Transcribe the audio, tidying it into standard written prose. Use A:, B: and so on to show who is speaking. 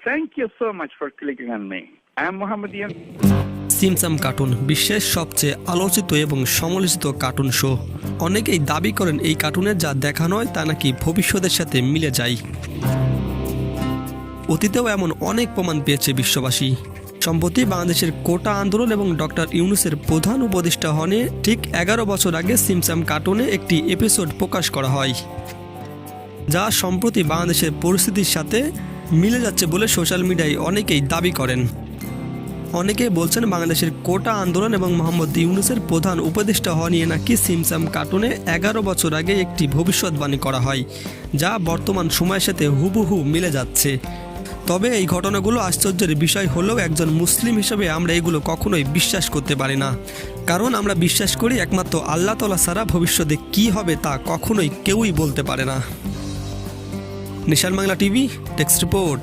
A: Thank you so much for clicking on me. I am Mohammedan.
B: সিমসাম cartoon বিশ্বের সবচেয়ে আলোচিত এবং সমালোচিত কার্টুন শো। অনেকেই দাবি করেন এই কার্টুনের যা দেখানো হয় তা নাকি ভবিষ্যতের সাথে মিলে যায়। অতীতেও এমন অনেক প্রমাণ পেয়েছে বিশ্ববাসী। সম্প্রতি বাংলাদেশের কোটা আন্দোলন এবং ডক্টর ইউনূসের প্রধান উপদেষ্টা হনে ঠিক 11 বছর আগে সিমসাম কার্টুনে একটি এপিসোড প্রকাশ করা হয়, যা সম্প্রতি বাংলাদেশের পরিস্থিতির সাথে মিলে যাচ্ছে বলে সোশ্যাল মিডিয়ায় অনেকেই দাবি করেন। অনেকে বলছেন বাংলাদেশের কোটা আন্দোলন এবং মোহাম্মদ ইউনূসের প্রধান উপদেষ্টা হওয়া নিয়ে নাকি সিমসাম কার্টুনে 11 বছর আগে একটি ভবিষ্যৎবাণী করা হয়, যা বর্তমান সময়ের সাথে হুবহু মিলে যাচ্ছে। তবে এই ঘটনাগুলো আশ্চর্যের বিষয় হলেও একজন মুসলিম হিসেবে আমরা এগুলো কখনোই বিশ্বাস করতে পারি না, কারণ আমরা বিশ্বাস করি একমাত্র আল্লাহ তাআলা ছাড়া ভবিষ্যতে কী হবে তা কখনোই কেউই বলতে পারে না। নিশান বাংলা টিভি, টেক্সট রিপোর্ট।